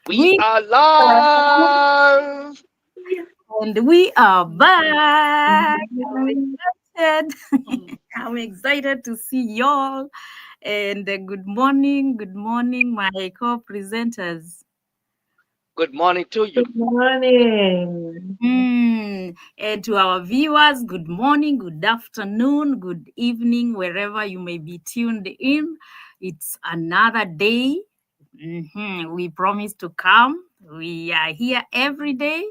We We are are live. and we are back. I'm excited. I'm excited to see y'all. And good morning, my co-presenters. Good morning to you. Good morning. And to our viewers, good morning, good afternoon, good evening, wherever you may be tuned in. It's another day. We promise to come. We are here every day.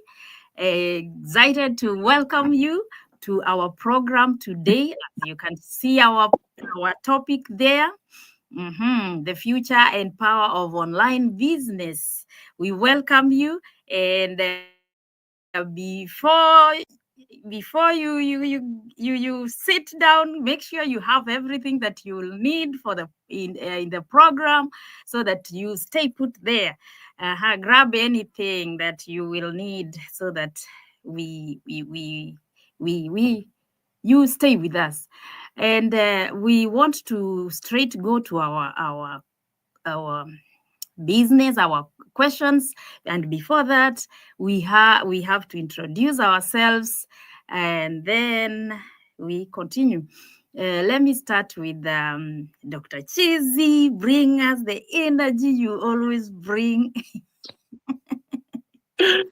Excited to welcome you to our program today. As you can see, our topic there. The future and power of online business. We welcome you, and before you sit down, make sure you have everything that you will need for in the program, so that you stay put there. Grab anything that you will need, so that we we we we you stay with us. And we want to straight go to our business, our questions. And before that, we have to introduce ourselves, and then we continue. Let me start with Dr. Cheesy. Bring us the energy you always bring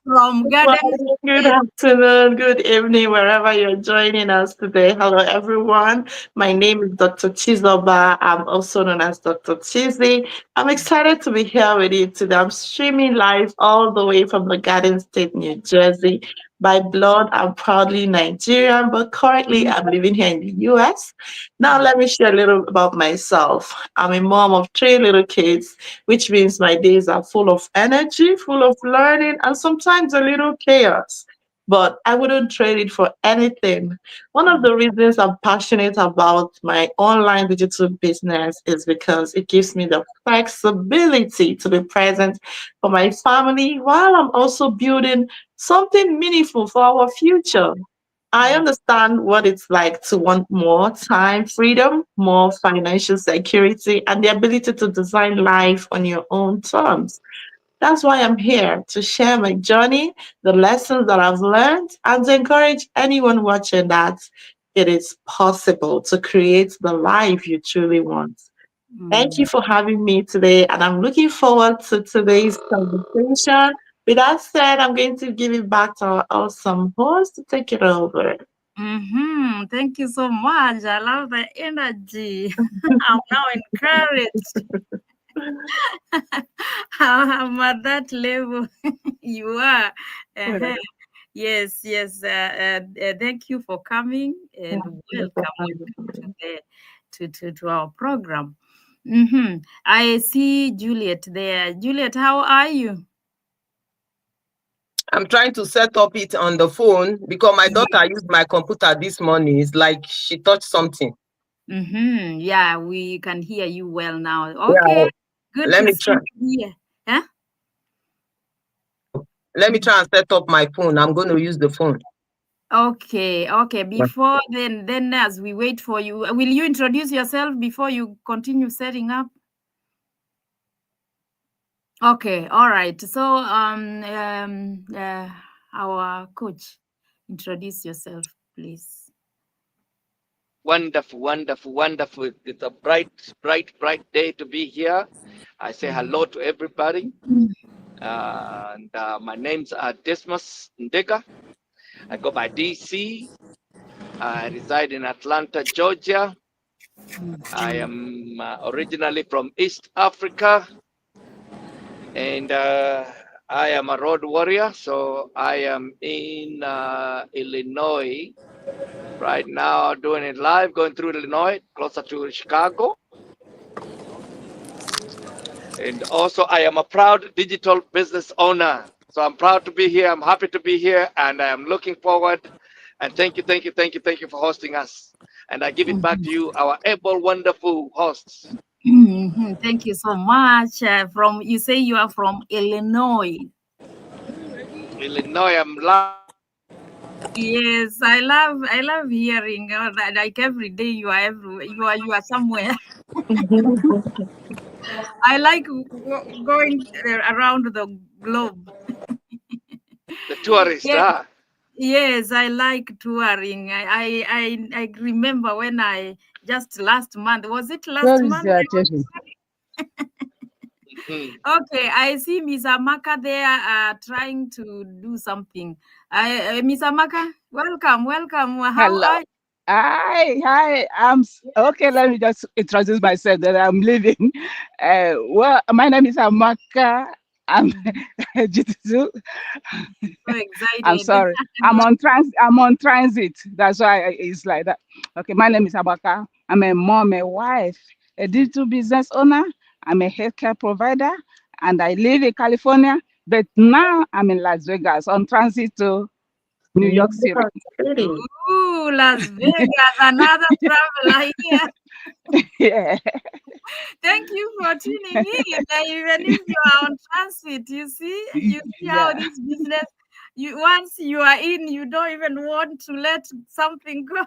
from Well, Garden good State. afternoon, good evening, wherever you're joining us today. Hello, everyone. My name is Dr. Chizoba. I'm also known as Dr. Chizi. I'm excited to be here with you today. I'm streaming live all the way from the Garden State, New Jersey. By blood, I'm proudly Nigerian, but currently I'm living here in the US. Now, let me share a little about myself. I'm a mom of three little kids, which means my days are full of energy, full of learning, and sometimes a little chaos. But I wouldn't trade it for anything. One of the reasons I'm passionate about my online digital business is because it gives me the flexibility to be present for my family while I'm also building something meaningful for our future. I understand what it's like to want more time, freedom, more financial security, and the ability to design life on your own terms. That's why I'm here to share my journey, the lessons that I've learned, and to encourage anyone watching that it is possible to create the life you truly want. Thank you Mm. for having me today, and I'm looking forward to today's conversation. With that said, I'm going to give it back to our awesome host to take it over. Thank you so much. I love the energy. I'm now encouraged. I'm at that level. You are. Uh-huh. Yes, yes. Thank you for coming, Yeah, and no problem. welcome to our program. I see Juliet there. Juliet, how are you? I'm trying to set up it on the phone because my daughter used my computer this morning. It's like she touched something. Yeah, we can hear you well now. Okay, Yeah, good let to me see try. you here. Huh? Let me try and set up my phone. I'm going to use the phone. Okay, okay. Before then, as we wait for you, will you introduce yourself before you continue setting up? Okay, all right. So, our coach, introduce yourself, please. Wonderful, wonderful, wonderful. It's a bright, bright, bright day to be here. I say hello to everybody. And my name's Dismas Ndega. I go by DC. I reside in Atlanta, Georgia. I Mhm. am originally from East Africa, and I am a road warrior. So I am in Illinois right now, doing it live, going through Illinois, closer to Chicago. And also, I am a proud digital business owner. So I'm proud to be here. I'm happy to be here, and I am looking forward. And thank you, thank you, thank you, thank you for hosting us. And I give it back to you, our able, wonderful hosts. Thank you so much. From you say you are from Illinois. Illinois, I'm live. Yes, I love hearing that. Like every day, you are everywhere. You are somewhere. I like going around globe. The tourist, Yeah. Yes, I like touring. I remember when I just last month, was it last Where is month? your attention? Mhm. Okay, I see Miss Amaka there trying to do something. Miss Amaka, welcome. How Hello. are you? Hi. Okay. Let me just introduce myself. That I'm leaving. Well, my name is Amaka. I'm Jitsu. So I'm excited. sorry. I'm on transit. That's why it's like that. Okay. My name is Amaka. I'm a mom, a wife, a digital business owner. I'm a healthcare provider, and I live in California. But now I'm in Las Vegas on transit to New New York City. York City. Ooh, Las Vegas, another traveler here. Yeah. Thank you for tuning in. Even if you are on transit, you see how Yeah. this business, you once you are in, you don't even want to let something go.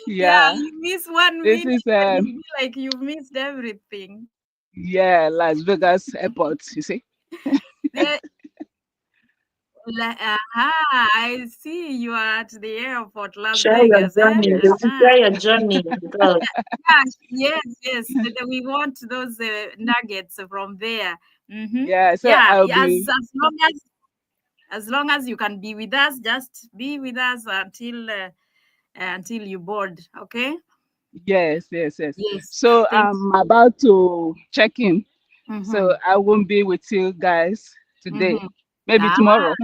Yeah, Yeah. you miss 1 minute This is and you feel like you've missed everything. yeah, Las Vegas airport, you see. The, I see you are at the airport, Las Share your Vegas. journey. Yes. Share your journey with us. Yes. We want those nuggets from there. Yeah, so Yeah, I'll be as long as you can be with us, just be with us until you board. Okay. yes. Yes. So Thank I'm about to check in. you. So I won't be with you guys today. Mm-hmm. Maybe tomorrow.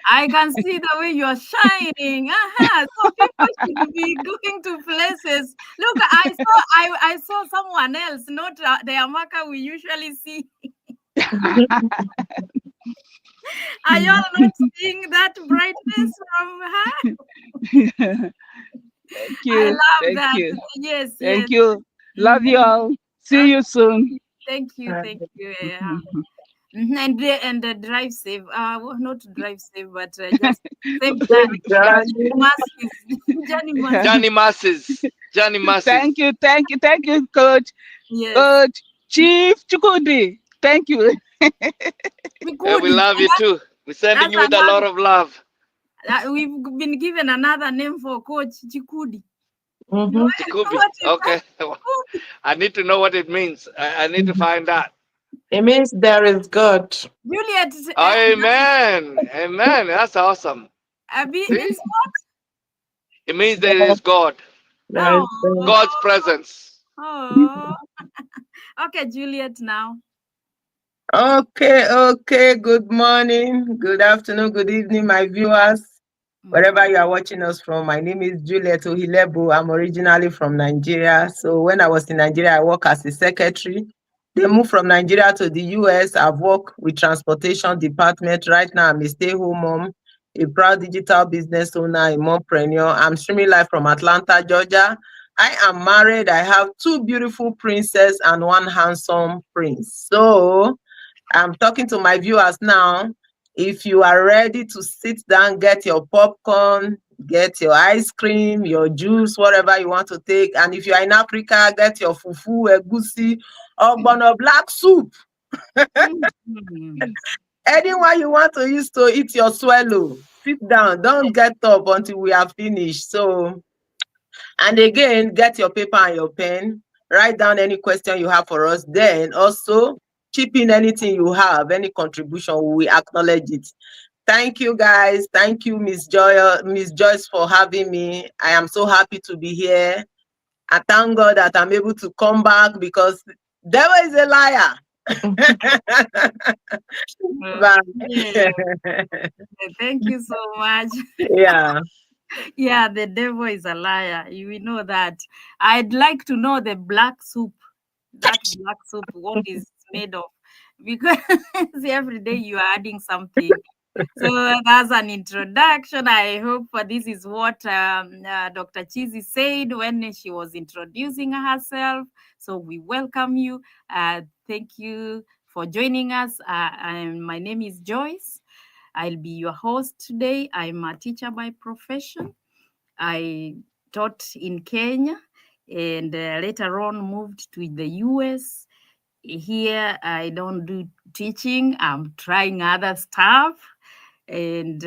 I can see the way you're shining. So people should be going to places. Look, I saw someone else, not the Amaka we usually see. Are y'all not seeing that brightness from her? Thank I you. love Thank that. you. Yes. Thank you. Love you Mhm. all. See Okay. you soon. Thank you. Yeah. And drive safe. Well, not drive safe, but just save Safe time. journey. Masses. Johnny Masses. Johnny Masses. Johnny Masses. Thank you, Coach. Yes. Coach Chief Chukudi. Thank you. We And could. we love you too. We're sending That's you with a lot of love. we've been given another name for Coach Chikudi. You Mm-hmm. want to know Jacoby. what is that? Okay. I need to know what it means. I need to find out. It means there is God. Juliet, Amen. Amen. That's awesome. See? it's It means there is God. There is God. God's oh, presence. oh. Okay, Juliet now. Okay. Good morning, good afternoon, good evening, my viewers. Wherever you are watching us from, my name is Juliet Ohilebo. I'm originally from Nigeria. So when I was in Nigeria, I worked as a secretary. They moved from Nigeria to the US. I've worked with transportation department. Right now, I'm a stay-home mom, a proud digital business owner, a mompreneur. I'm streaming live from Atlanta, Georgia. I am married. I have two beautiful princesses and one handsome prince. So I'm talking to my viewers now. If you are ready to sit down, get your popcorn, get your ice cream, your juice, whatever you want to take. And if you are in Africa, get your fufu, egusi, ogbono, black soup. Mhm. Anyone you want to use to eat your swallow. Sit down. Don't get up until we are finished. So, and again, get your paper and your pen. Write down any question you have for us. Then also chip in anything you have, any contribution, we acknowledge it. Thank you, guys. Thank you, Miss Joyce, for having me. I am so happy to be here. I thank God that I'm able to come back because devil is a liar. Yeah, Bye. thank you so much. Yeah. Yeah, the devil is a liar. We know that. I'd like to know the black soup. That black soup, what is made of? Because every day you are adding something. So that's an introduction. I hope this is what Dr. Chizi said when she was introducing herself. So we welcome you. Thank you for joining us. My name is Joyce. I'll be your host today. I'm a teacher by profession. I taught in Kenya and later on moved to the US. Here I don't do teaching. I'm trying other stuff. And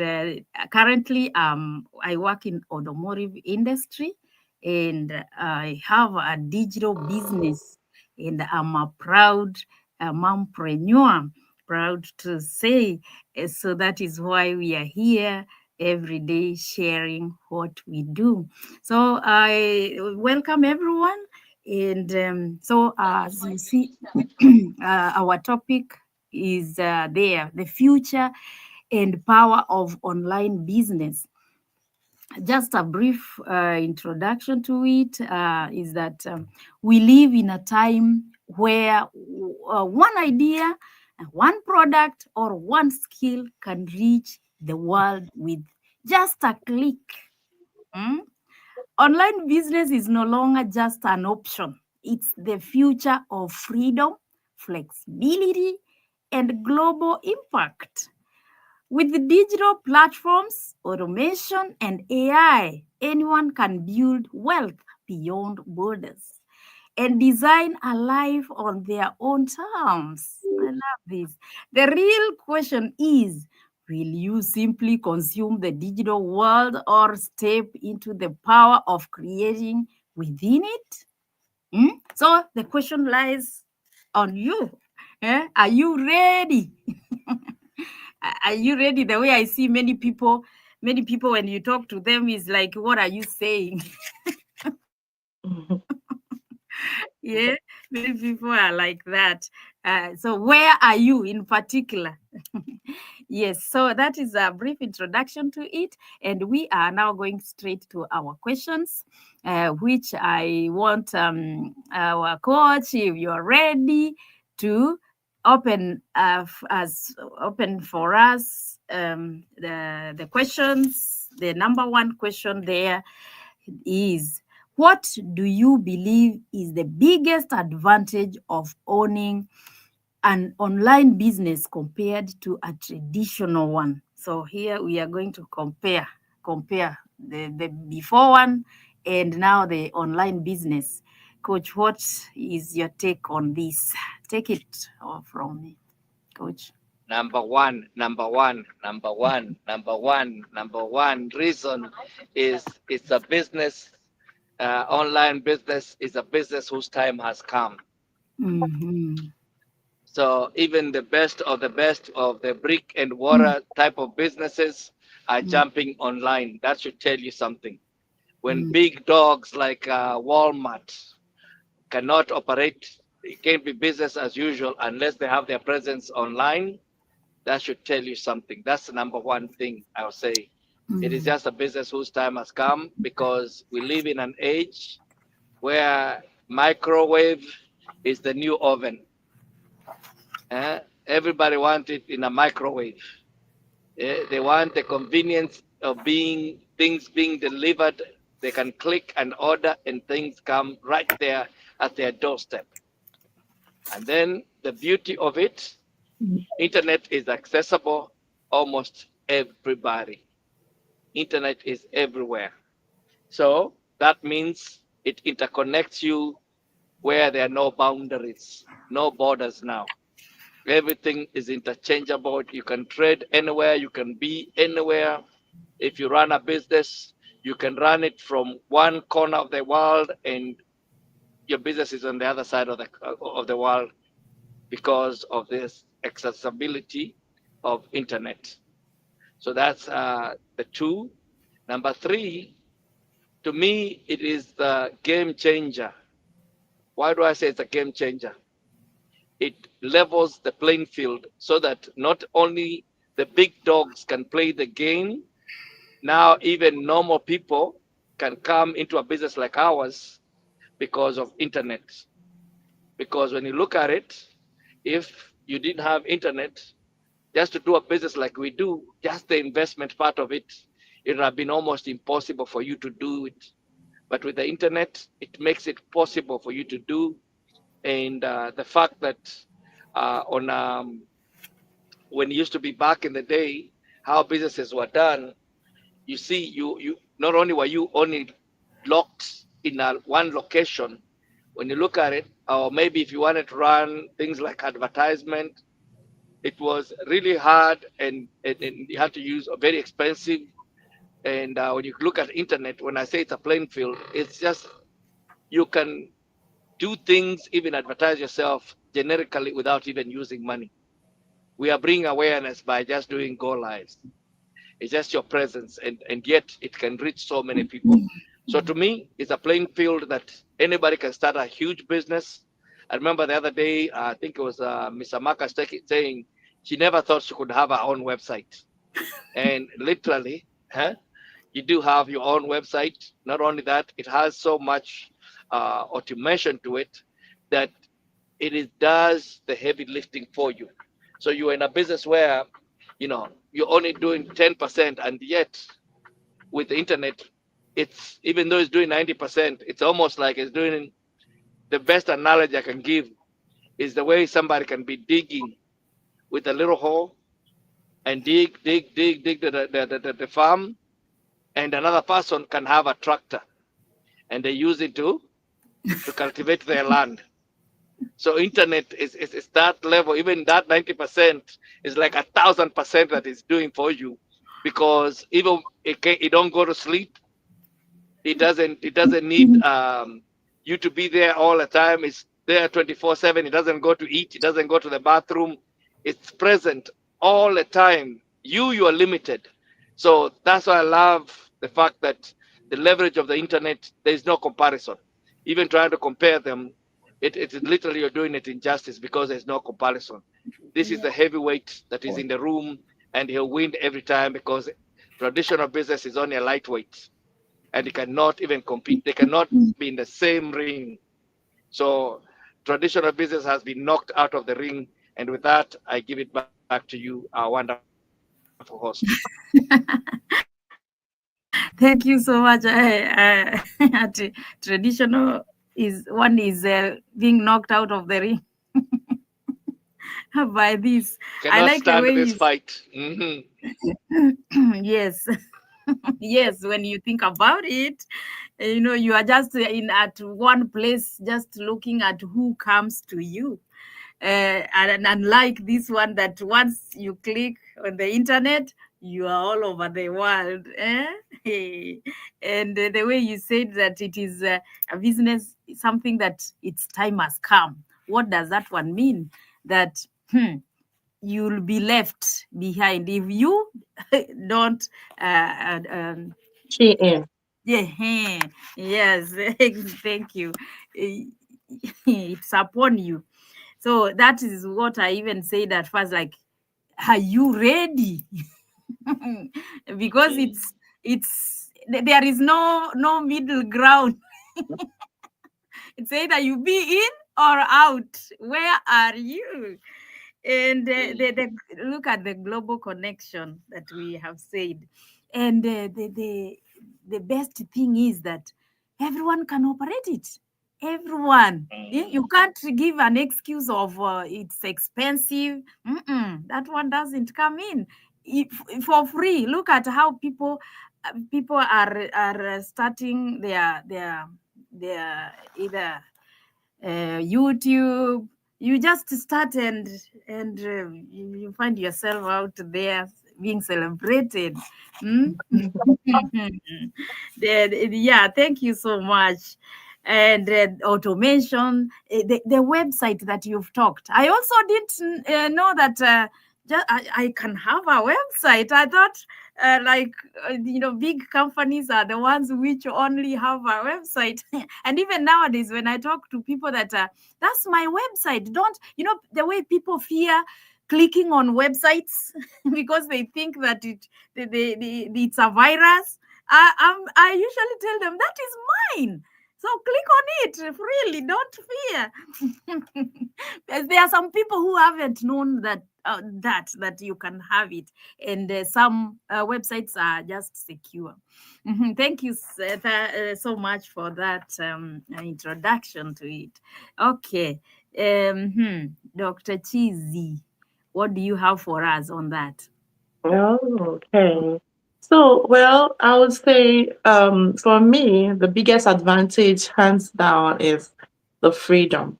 currently I work in automotive industry, and I have a digital business, and I'm a proud mompreneur, proud to say. So that is why we are here every day sharing what we do. So I welcome everyone. And so as you see, our topic is there, the future and power of online business. Just a brief introduction to it is that we live in a time where one idea, one product, or one skill can reach the world with just a click. Mm? Online business is no longer just an option, it's the future of freedom, flexibility, and global impact. With the digital platforms, automation, and AI, anyone can build wealth beyond borders and design a life on their own terms. I love this. The real question is, will you simply consume the digital world or step into the power of creating within it? So the question lies on you. Are you ready? Are you ready? The way I see many people when you talk to them is like, what are you saying? Yeah, many people are like that. So where are you in particular? Yes, so that is a brief introduction to it, and we are now going straight to our questions, which I want our coach, if you're ready, to open open for us the questions. The number one question there is, what do you believe is the biggest advantage of owning an online business compared to a traditional one? So here we are going to compare the before one and now the online business. Coach, what is your take on this? Take it from me, Coach. Number one reason is it's a business. Online business is a business whose time has come. Mm-hmm. So even the best of the brick and mortar type of businesses are jumping online. That should tell you something. When big dogs like Walmart cannot operate, it can't be business as usual unless they have their presence online. That should tell you something. That's the number one thing I'll say. It is just a business whose time has come because we live in an age where microwave is the new oven. Everybody wants it in a microwave. They want the convenience of things being delivered. They can click and order, and things come right there at their doorstep. And then the beauty of it, internet is accessible almost everybody. Internet is everywhere. So that means it interconnects you where there are no boundaries, no borders now. Everything is interchangeable. You can trade anywhere, you can be anywhere. If you run a business, you can run it from one corner of the world and your business is on the other side of the world because of this accessibility of internet. So that's the two. Number three, to me, it is the game changer. Why do I say it's a game changer? It levels the playing field so that not only the big dogs can play the game, now even normal people can come into a business like ours because of internet. Because when you look at it, if you didn't have internet, just to do a business like we do, just the investment part of it, it would have been almost impossible for you to do it. But with the internet, it makes it possible for you to do. And the fact that on when it used to be back in the day, how businesses were done, you see, you not only were you only locked in one location, when you look at it, or maybe if you wanted to run things like advertisement, it was really hard, and you had to use a very expensive. And when you look at internet, when I say it's a playing field, it's just you can do things, even advertise yourself generically without even using money. We are bringing awareness by just doing go lives. It's just your presence, and yet it can reach so many people. So to me, it's a playing field that anybody can start a huge business. I remember the other day, I think it was Miss Amaka saying she never thought she could have her own website. And literally, huh, you do have your own website. Not only that, it has so much automation to it that does the heavy lifting for you. So you're in a business where, you're only doing 10%, and yet with the internet, it's, even though it's doing 90%, it's almost like it's doing, the best analogy I can give is the way somebody can be digging with a little hole and dig the farm, and another person can have a tractor and they use it to cultivate their land. So internet is that level. Even that 90% is like 1,000% that it's doing for you, because even it don't go to sleep. It doesn't need you to be there all the time. It's there 24/7. It doesn't go to eat. It doesn't go to the bathroom. It's present all the time. You are limited. So that's why I love the fact that the leverage of the internet, there is no comparison. Even trying to compare them, it's literally you're doing it injustice, because there's no comparison. This is the heavyweight that is in the room, and he'll win every time, because traditional business is only a lightweight, and they cannot even compete. They cannot be in the same ring. So traditional business has been knocked out of the ring. And with that, I give it back to you, our wonderful host. Thank you so much. Traditional is being knocked out of the ring by this. I Cannot like the stand way this you. fight. Yes, yes. When you think about it, you are just in at one place, just looking at who comes to you. And unlike this one, that once you click on the internet, you are all over the world. Hey. And the way you said that it is a business, something that its time has come. What does that one mean? That you'll be left behind if you don't She in. yeah, yes. Thank you. It's upon you. So that is what I even said at first, like, are you ready? Because there is no middle ground. It's either you be in or out. Where are you? And look at the global connection that we have said. And the best thing is that everyone can operate it. Everyone. You can't give an excuse of it's expensive. That one doesn't come in. For free. Look at how people are starting their either YouTube. You just start, and you find yourself out there being celebrated. Yeah, thank you so much. And automation, the website that you've talked. I also didn't know that I can have a website. I thought big companies are the ones which only have a website. And even nowadays, when I talk to people that that's my website, don't the way people fear clicking on websites because they think that it's a virus. I usually tell them that is mine. So click on it freely, don't fear. There are some people who haven't known that you can have it, and some websites are just secure. Thank you so much for that introduction to it. Okay, Dr. Cheesy, what do you have for us on that? Oh, okay. So, well, I would say for me, the biggest advantage, hands down, is the freedom.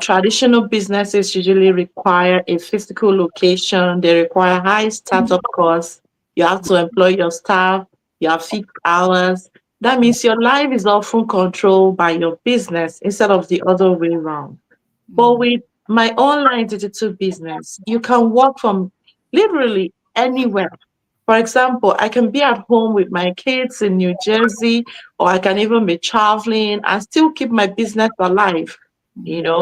Traditional businesses usually require a physical location. They require high startup costs. You have to employ your staff. You have fixed hours. That means your life is often controlled by your business instead of the other way around. But with my online digital business, you can work from literally anywhere. For example, I can be at home with my kids in New Jersey, or I can even be traveling and still keep my business alive.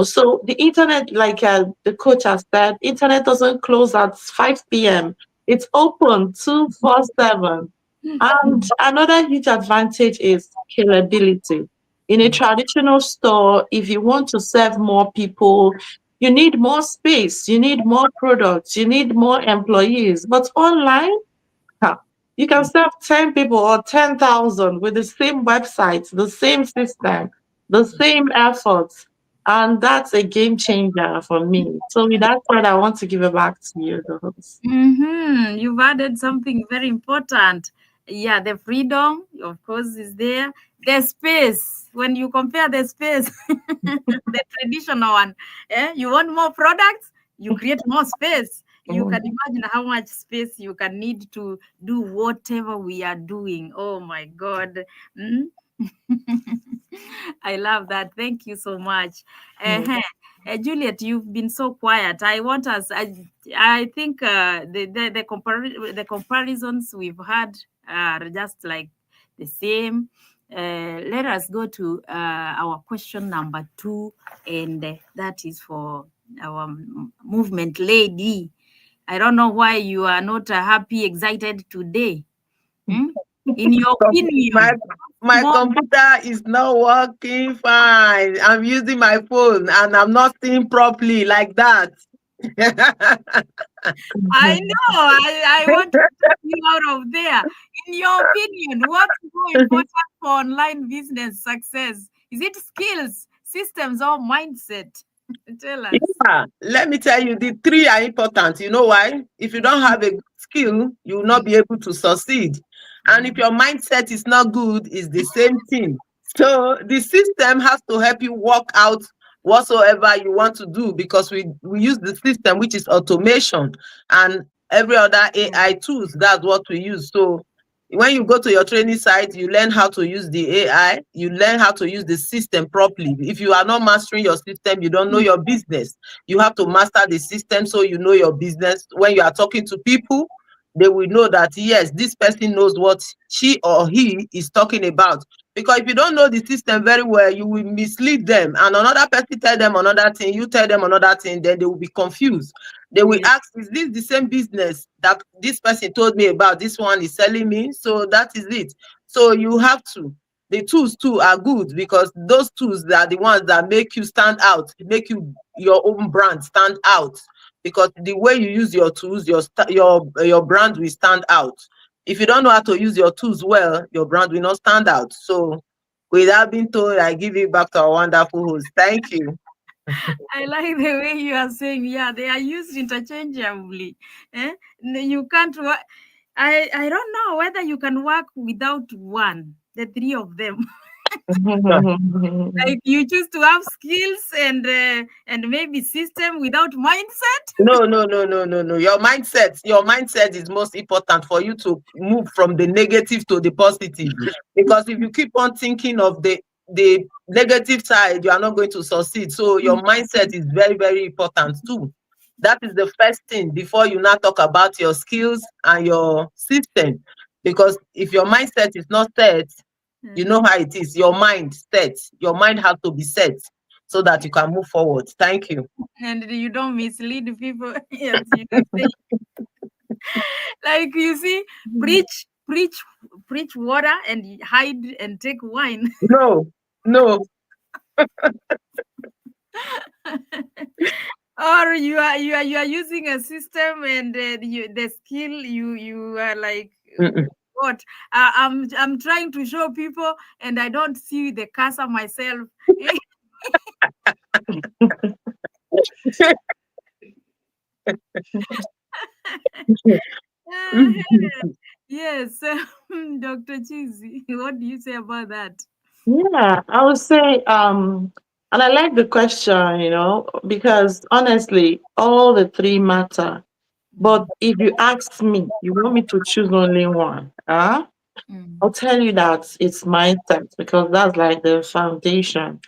So the internet, like the coach has said, internet doesn't close at 5 p.m. It's open 247. And another huge advantage is scalability. In a traditional store, if you want to serve more people, you need more space, you need more products, you need more employees. But online, huh, you can serve 10 people or 10,000 with the same website, the same system, the same efforts. And that's a game changer for me. So with that said, I want to give it back to you, the host. You've added something very important. Yeah, the freedom, of course, is there. The space, when you compare the space, the traditional one, you want more products, you create more space. You can imagine how much space you can need to do whatever we are doing. Oh my God. Mm? I love that. Thank you so much. Juliet, you've been so quiet. I want us. I think the comparisons we've had are just like the same. Let us go to our question number 2, and that is for our movement lady. I don't know why you are not happy, excited today. Hmm? In your My opinion, my more computer is not working fine. I'm using my phone and I'm not seeing properly like that. I know. I want to take you out of there. In your opinion, what's more important for online business success? Is it skills, systems, or mindset? Tell us. Let me tell you, the three are important. You know why? If you don't have a good skill, you will not be able to succeed. And if your mindset is not good, it's the same thing. So the system has to help you work out whatsoever you want to do, because we use the system, which is automation, and every other AI tools. That's what we use. So when you go to your training site, you learn how to use the AI, you learn how to use the system properly. If you are not mastering your system, you don't know your business. You have to master the system so you know your business. When you are talking to people, they will know that yes, this person knows what she or he is talking about. Because if you don't know the system very well, you will mislead them, and another person tell them another thing, you tell them another thing, then they will be confused. They will ask, is this the same business that this person told me about? This one is selling me. So that is it. So you have to. The tools too are good, because those tools are the ones that make you stand out, make you your own brand stand out. Because the way you use your tools, your brand will stand out. If you don't know how to use your tools well, your brand will not stand out. So without being told, I give it back to our wonderful host. Thank you. I like the way you are saying, yeah, they are used interchangeably. You can't work. I don't know whether you can work without one, the three of them. Like you choose to have skills and maybe system without mindset. No, no, no, no, no, no. Your mindset is most important for you to move from the negative to the positive. Because if you keep on thinking of the negative side, you are not going to succeed. So your mindset is very, very important too. That is the first thing before you now talk about your skills and your system. Because if your mindset is not set, you know how it is. Your mind set. Your mind has to be set so that you can move forward. Thank you. And you don't mislead people. Yes, you don't say. Like you see, preach, preach, preach water and hide and take wine. No, no. Or you are using a system and the skill you are like Mm-mm. what I'm trying to show people and I don't see the cursor myself. Yes. Dr. Cheesy, what do you say about that? Yeah, I would say And I like the question, because honestly, all the three matter. But if you ask me, you want me to choose only one, huh? I'll tell you that it's mindset because that's like the foundation.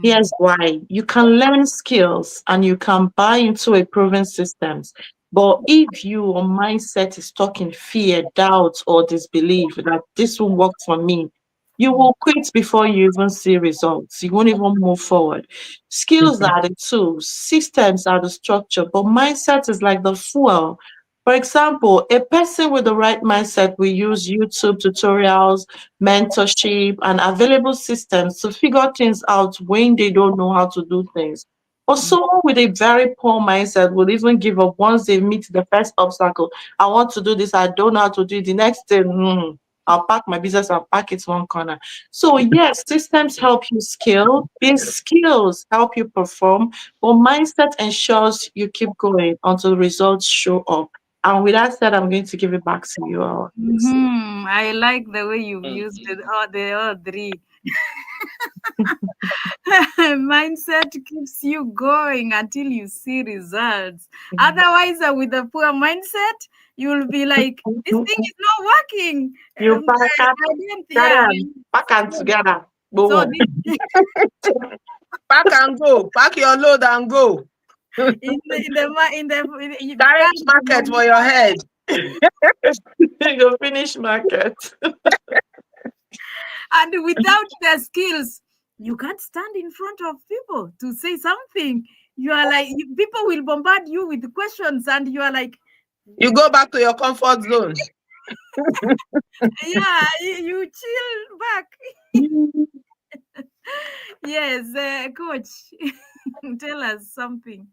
Here's why. You can learn skills and you can buy into a proven systems. But if your mindset is stuck in fear, doubt, or disbelief that this will work for me, you will quit before you even see results. You won't even move forward. Skills are the tools, systems are the structure, but mindset is like the fuel. For example, a person with the right mindset will use YouTube tutorials, mentorship, and available systems to figure things out when they don't know how to do things. Or someone with a very poor mindset will even give up once they meet the first obstacle. I want to do this, I don't know how to do it. The next thing, I'll pack my business, I'll pack it one corner. So, yes, systems help you scale, these skills help you perform, but mindset ensures you keep going until results show up. And with that said, I'm going to give it back to you all. I like the way you've used Mhm. it, all three. Mindset keeps you going until you see results. Otherwise, with a poor mindset, you'll be like, this thing is not working. You pack up, I don't, got yeah. them, pack and So, together. so Boom. Pack and go. Pack your load and go. you Carry carry the the market money, for your head. You finish market. and without the skills, you can't stand in front of people to say something. You are like, people will bombard you with questions, and you are like, You go back to your comfort zone. yeah, you chill back. Yes, coach, tell us something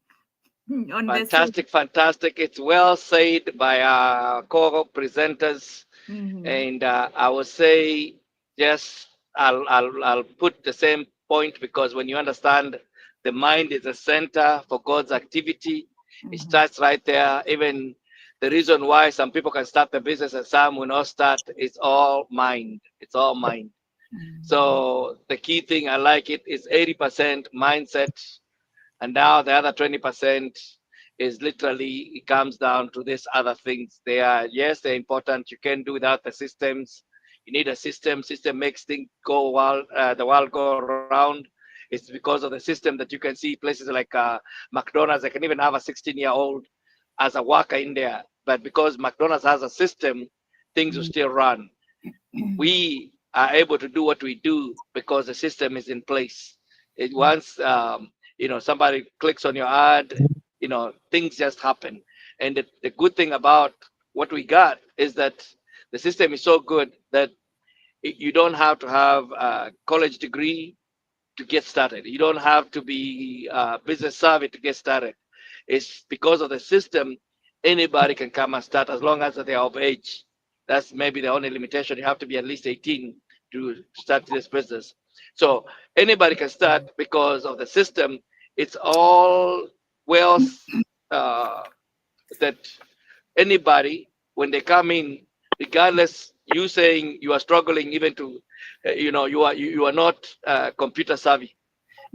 on the same. Fantastic, fantastic. It's well said by our co-presenters, Mhm. and I would say, yes, I'll put the same point because when you understand the mind is the center for God's activity, it Mhm. starts right there. Even the reason why some people can start the business and some will not start, it's all mind. It's all mind. Mhm. So the key thing I like it is 80% mindset, and now the other 20% is literally it comes down to these other things. They are, yes, they're important. You can't do without the systems. You need a system. System makes things go the world go around. It's because of the system that you can see places like McDonald's. They can even have a 16-year-old as a worker in there, but because McDonald's has a system, things will still run. We are able to do what we do because the system is in place. It once somebody clicks on your ad, things just happen. And the good thing about what we got is that the system is so good that you don't have to have a college degree to get started. You don't have to be business savvy to get started. It's because of the system, anybody can come and start as long as they are of age. That's maybe the only limitation. You have to be at least 18 to start this business. So anybody can start because of the system. It's all wealth uh, that anybody, when they come in, regardless you saying you are struggling even to, you are not computer savvy,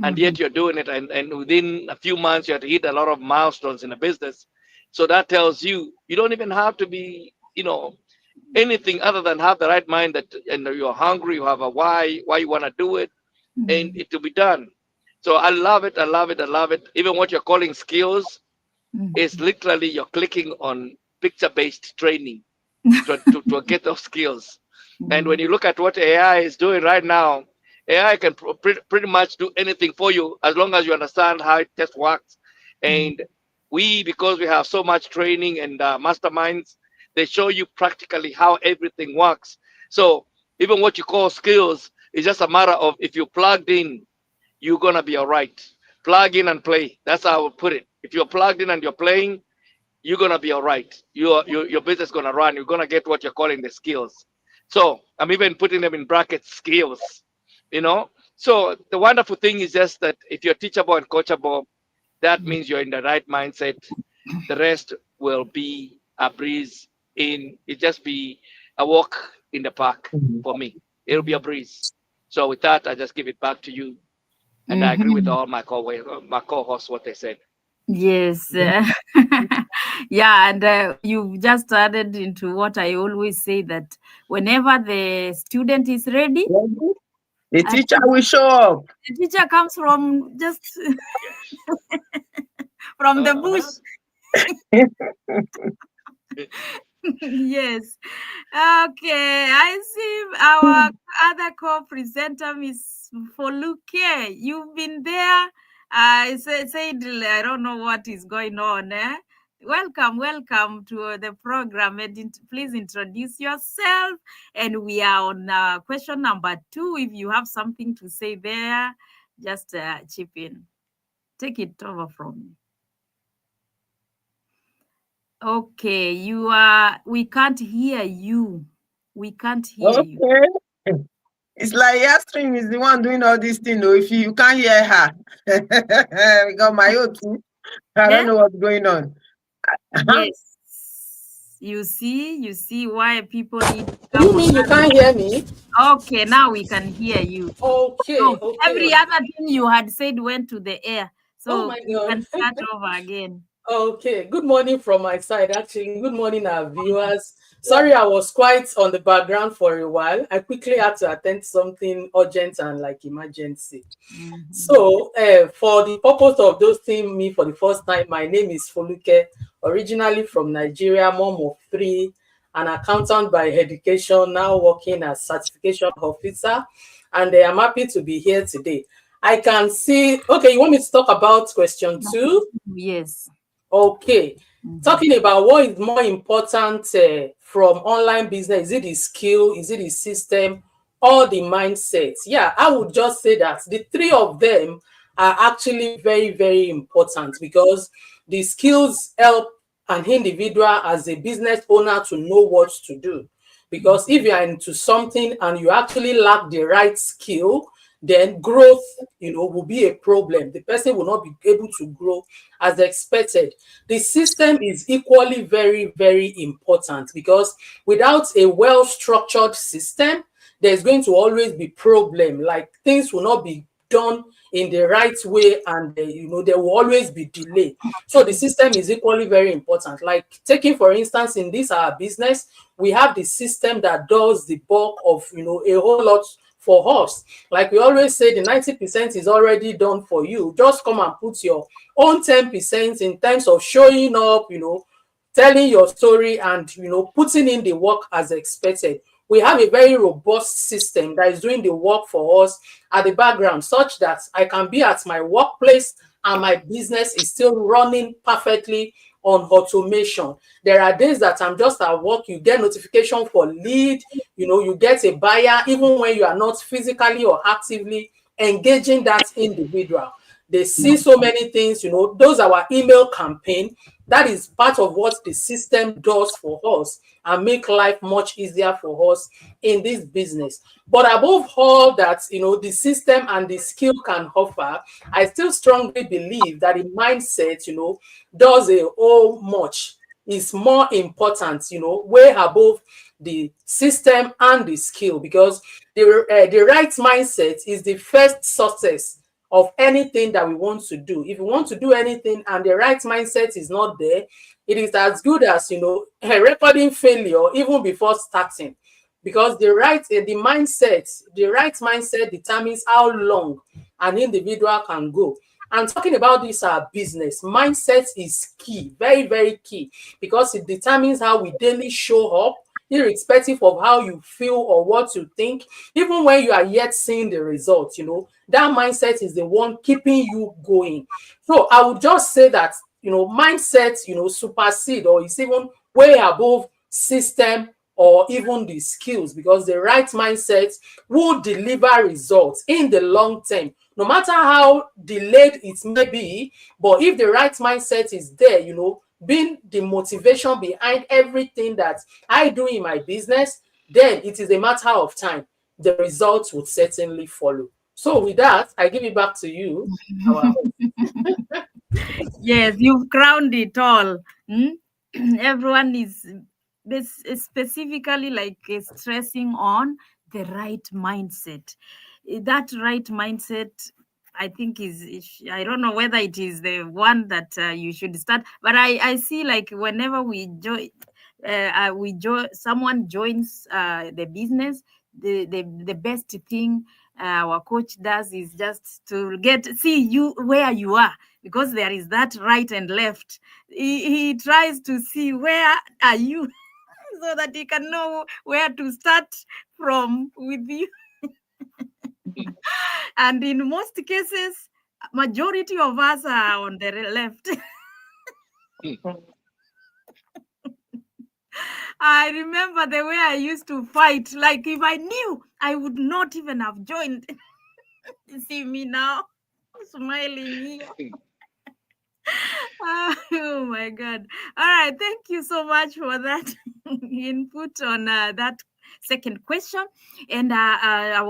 and Mhm. yet you're doing it, and within a few months you have to hit a lot of milestones in a business. So that tells you you don't even have to be anything other than have the right mind, that and you're hungry, you have a why you want to do it, and Mhm. it will be done. So I love it, I love it, I love it. Even what you're calling skills is Mhm. literally you're clicking on picture based training to get those skills. And when Mhm. you look at what AI is doing right now, AI can pretty much do anything for you as long as you understand how it just works. Mhm. And because we have so much training and masterminds, they show you practically how everything works. So even what you call skills is just a matter of if you plugged in, you're gonna be all right. Plug in and play. That's how I would put it. If you're plugged in and you're playing, you're gonna be all right. Your business is gonna run. You're gonna get what you're calling the skills. So I'm even putting them in brackets, skills. So the wonderful thing is just that if you're teachable and coachable, that means you're in the right mindset. The rest will be a breeze. It just be a walk in the park for me. It'll be a breeze. So with that, I just give it back to you. And I agree with Mhm. all my co-hosts what they said. Yes. Yeah, and you just added into what I always say, that whenever the student is ready, The I teacher think will show up. the teacher comes from just Yes. from the bush. Uh-huh. Yes. Okay. I see our other co-presenter, Miss Foluke. You've been there. I said I don't know what is going on. Welcome to the program. And please introduce yourself. And we are on question number 2. If you have something to say there, just chip in. Take it over from me. Okay, we can't hear you. We can't hear you. Okay. It's like Yastream is the one doing all these things. Though, if you can't hear her, because my own too, I Eh? don't know what's going on. Yes. You see why people need to come You on. mean you can't hear me? Okay, now we can hear you. Okay, So okay. every other thing you had said went to the air. Oh So my you God. can start over again. Okay, good morning from my side. Actually, good morning, our viewers. Sorry, I was quite on the background for a while. I quickly had to attend something urgent and like emergency. Mhm. So, for the purpose of those seeing me for the first time, my name is Foluke, originally from Nigeria, mom of 3, an accountant by education, now working as certification officer, and I'm happy to be here today. I can see. Okay, you want me to talk about question 2? Yes. Okay, Mhm. talking about what is more important from online business, is it the skill, is it the system, or the mindset? Yeah, I would just say that the 3 of them are actually very, very important, because the skills help an individual as a business owner to know what to do. Because if you are into something and you actually lack the right skill, then growth, will be a problem. The person will not be able to grow as expected. The system is equally very, very important, because without a well-structured system, there's going to always be problem. Like, things will not be done in the right way, and there will always be delay. So the system is equally very important. Like, taking for instance, in this our business, we have the system that does the bulk of a whole lot for us. Like we always say, the 90% is already done for you. Just come and put your own 10% in terms of showing up, telling your story, and putting in the work as expected. We have a very robust system that is doing the work for us at the background, such that I can be at my workplace and my business is still running perfectly on automation. There are days that I'm just at work, you get notification for lead, you get a buyer, even when you are not physically or actively engaging that individual. They see so many things, those are our email campaign. That is part of what the system does for us and make life much easier for us in this business. But above all that, the system and the skill can offer, I still strongly believe that the mindset, does a whole much, is more important, way above the system and the skill, because the right mindset is the first success of anything that we want to do. If we want to do anything and the right mindset is not there, it is as good as a recording failure even before starting, because the right mindset determines how long an individual can go. And talking about this business, mindset is key, very, very key, because it determines how we daily show up, irrespective of how you feel or what you think. Even when you are yet seeing the results, that mindset is the one keeping you going. So I would just say that mindset supersede, or is even way above system or even the skills, because the right mindset will deliver results in the long term, no matter how delayed it may be. But if the right mindset is there, being the motivation behind everything that I do in my business, then it is a matter of time. The results would certainly follow. So with that, I give it back to you, our host. Yes, you've crowned it all. Everyone is specifically like stressing on the right mindset. That right mindset I think I don't know whether it is the one that you should start, but I see like whenever someone joins the business, the best thing our coach does is just to see you where you are, because there is that right and left. He tries to see where are you so that he can know where to start from with you. And in most cases, majority of us are on the left. I remember the way I used to fight. Like if I knew, I would not even have joined. See me now, smiling here. Oh my God. All right. Thank you so much for that input on that second question. And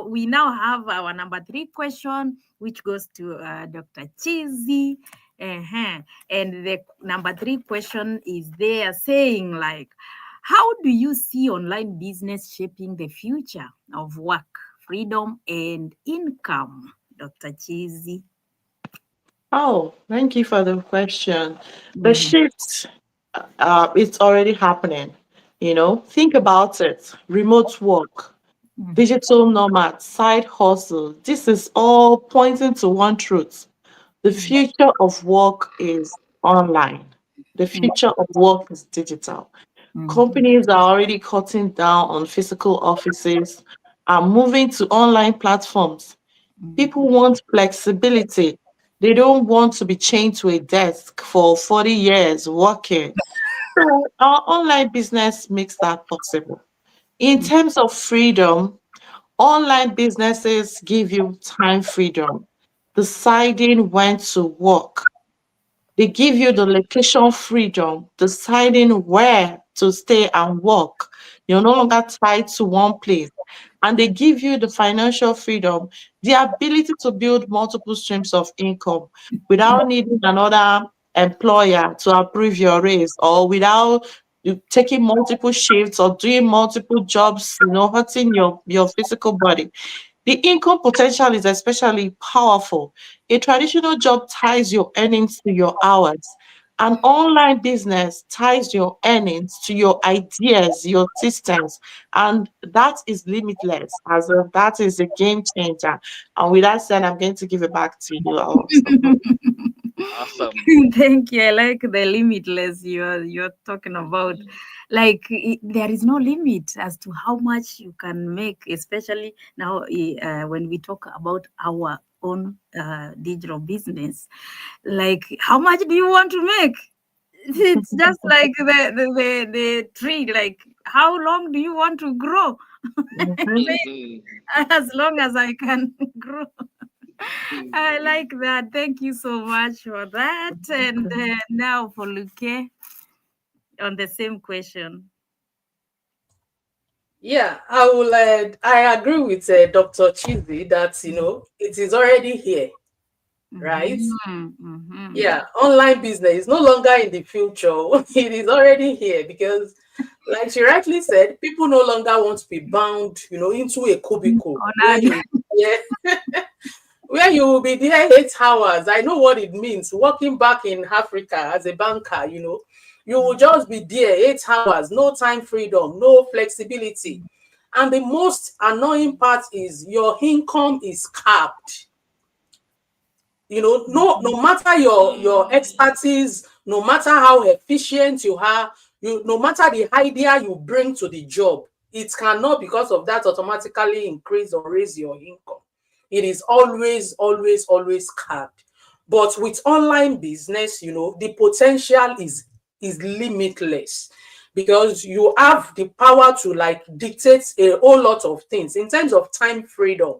we now have our number 3 question, which goes to Dr. Chizi. And the number 3 question is there saying like, how do you see online business shaping the future of work, freedom, and income, Dr. Chizi? Oh, thank you for the question. The shift, it's already happening. Think about it. Remote work, digital nomad, side hustle. This is all pointing to one truth. The future of work is online. The future of work is digital. Companies are already cutting down on physical offices and moving to online platforms. People want flexibility. They don't want to be chained to a desk for 40 years working. So our online business makes that possible. In terms of freedom, online businesses give you time freedom, deciding when to work. They give you the location freedom, deciding where to stay and work. You're no longer tied to one place. And they give you the financial freedom, the ability to build multiple streams of income without needing another employer to approve your raise, or without you taking multiple shifts or doing multiple jobs, hurting your physical body. The income potential is especially powerful. A traditional job ties your earnings to your hours. An online business ties your earnings to your ideas, your systems, and that is limitless. That is a game changer. And with that said, I'm going to give it back to you also. Awesome. Thank you. I like the limitless you're talking about. Like there is no limit as to how much you can make, especially now when we talk about our own digital business. Like how much do you want to make? It's just like the tree. Like how long do you want to grow? As long as I can grow. I like that. Thank you so much for that. And now for Luke on the same question. Yeah, I agree with Dr. Chizi that it is already here, right? Yeah, online business is no longer in the future. It is already here because, like she rightly said, people no longer want to be bound, into a cubicle where you will be there 8 hours. I know what it means. Working back in Africa as a banker, you will just be there 8 hours, no time freedom, no flexibility. And the most annoying part is your income is capped. No matter your expertise, no matter how efficient you are, no matter the idea you bring to the job, it cannot, because of that, automatically increase or raise your income. It is always, always, always capped. But with online business, the potential is limitless, because you have the power to dictate a whole lot of things in terms of time freedom.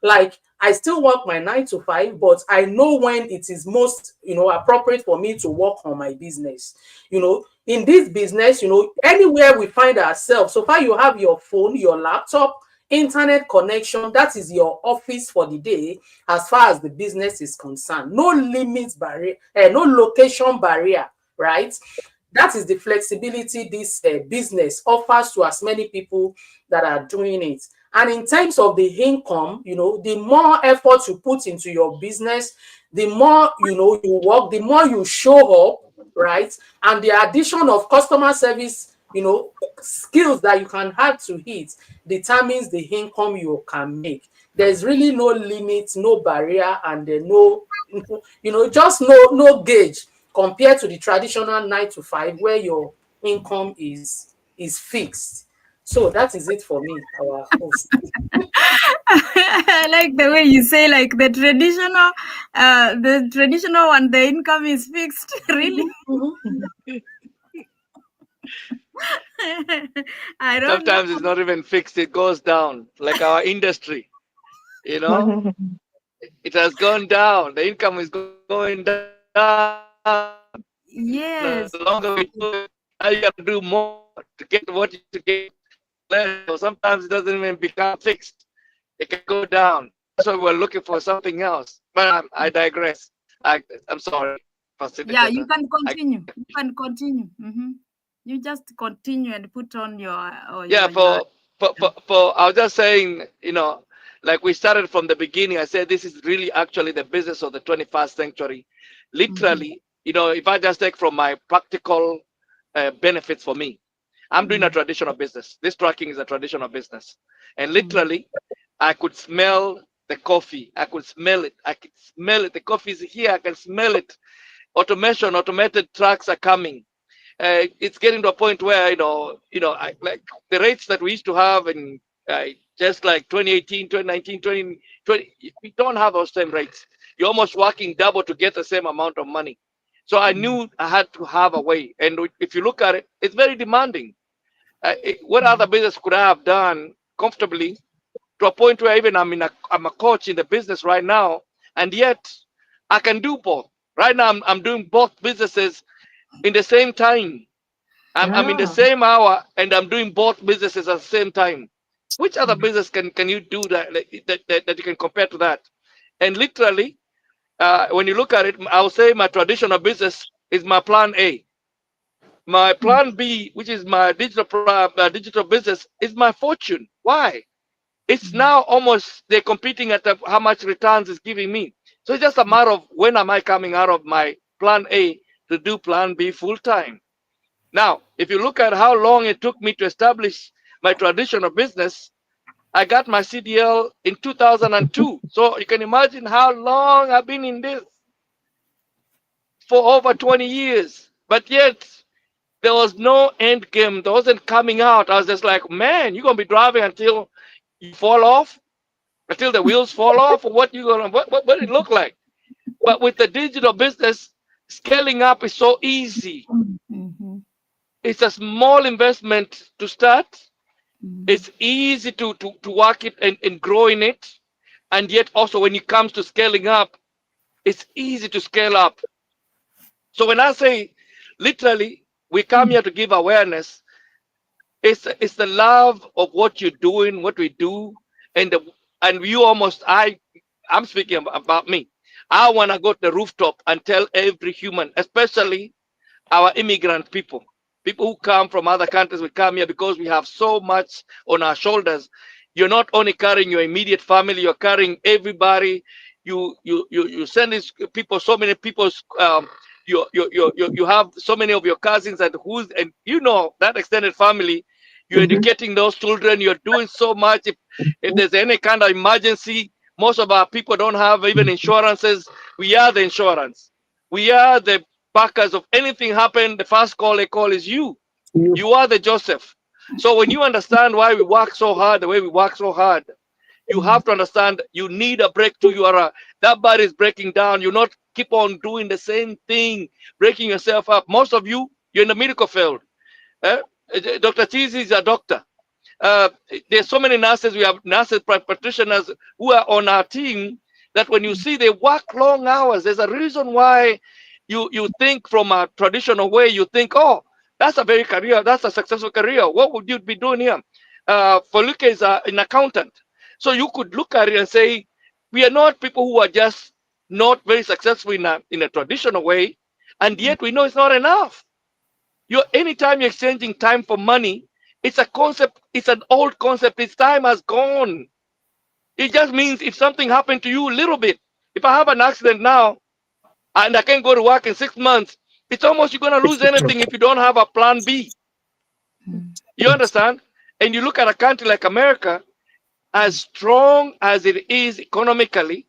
Like, I still work my 9 to 5, but I know when it is most, appropriate for me to work on my business. In this business, anywhere we find ourselves, so far you have your phone, your laptop, internet connection, that is your office for the day as far as the business is concerned. No limits barrier, no location barrier, right? That is the flexibility this business offers to as many people that are doing it. And in terms of the income, you know, the more effort you put into your business, the more, you know, you work, the more you show up, right? And the addition of customer service, you know, skills that you can add to it determines the income you can make. There's really no limit, no barrier, and no, you know, just no gauge compared to the traditional 9 to 5 where your income is fixed. So that is it for me, our host. I like the way you say, like the traditional one, the income is fixed. Really? I don't know. Sometimes it's not even fixed, it goes down, like our industry, you know, it has gone down, the income is going down. The longer we do it, Yes. now you have to do more to get what you to get less. So sometimes it doesn't even become fixed, it can go down. That's why we're looking for something else. But I digress. I'm sorry, Yeah, facilitator. you can continue. You can continue. You just continue and put on your Yeah, I was just saying, you know, like we started from the beginning. I said this is really actually the business of the 21st century. Literally, you know, if I just take from my practical benefits for me, I'm doing a traditional business. This trucking is a traditional business, and literally, I could smell the coffee. I could smell it. I could smell it. The coffee is here. I can smell it. Automation, automated trucks are coming. It's getting to a point where like the rates that we used to have in just like 2018, 2019, 2020, we don't have those same rates. You're almost working double to get the same amount of money. So I knew I had to have a way. And if you look at it, it's very demanding. What other business could I have done comfortably to a point where even I'm a coach in the business right now, and yet I can do both. Right now, I'm doing both businesses in the same time. I'm in the Yeah. same hour and I'm doing both businesses at the same time. Which other business can you do that you can compare to that? And literally, when you look at it, I'll say my traditional business is my plan A. My plan B, which is my digital business, is my fortune. Why? It's now almost they're competing at how much returns is giving me. So it's just a matter of when am I coming out of my plan A to do plan B full time. Now, if you look at how long it took me to establish my traditional business, I got my CDL in 2002. So you can imagine how long I've been in this for over 20 years. But yet, there was no end game. There wasn't coming out. I was just like, man, you're going to be driving until you fall off, until the wheels fall off. Or what it look like? But with the digital business, scaling up is so easy. It's a small investment to start. It's easy to work it and grow in it. And yet also when it comes to scaling up, it's easy to scale up. So when I say literally, we come here to give awareness, it's the love of what you're doing, what we do, and you almost I'm speaking about me. I want to go to the rooftop and tell every human, especially our immigrant people who come from other countries. We come here because we have so much on our shoulders. You're not only carrying your immediate family, you're carrying everybody. You send these people, so many people. You have so many of your cousins and that extended family. You're educating those children. You're doing so much. If there's any kind of emergency, most of our people don't have even insurances. We are the insurance. We are the backers of anything happen. The first call they call is you. You are the Joseph. So when you understand why we work so hard, the way we work so hard, you have to understand you need a breakthrough. That body is breaking down. You not keep on doing the same thing, breaking yourself up. Most of you're in the medical field. Dr. Cheesy is a doctor. There's so many nurses. We have nurses practitioners who are on our team that when you see they work long hours, there's a reason why you think from a traditional way, you think, oh, that's a successful career. What would you be doing here? Foluke is an accountant. So you could look at it and say, we are not people who are just not very successful in a traditional way, and yet we know it's not enough. Anytime you're exchanging time for money, It's a concept, it's an old concept. Its time has gone. It just means if something happened to you a little bit, if I have an accident now and I can't go to work in 6 months, it's almost you're going to lose anything if you don't have a plan B. You understand? And you look at a country like America, as strong as it is economically,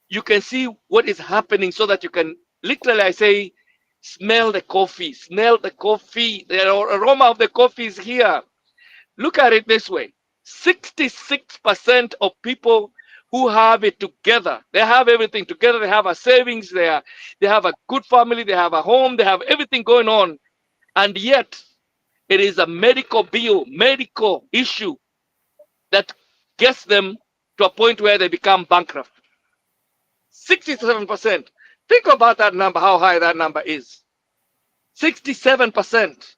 you can see what is happening so that you can literally, I say, smell the coffee, smell the coffee. The aroma of the coffee is here. Look at it this way. 66% of people who have it together, they have everything together. They have a savings, they have a good family, they have a home, they have everything going on. And yet, it is a medical bill, medical issue that gets them to a point where they become bankrupt. 67%. Think about that number, how high that number is. 67%.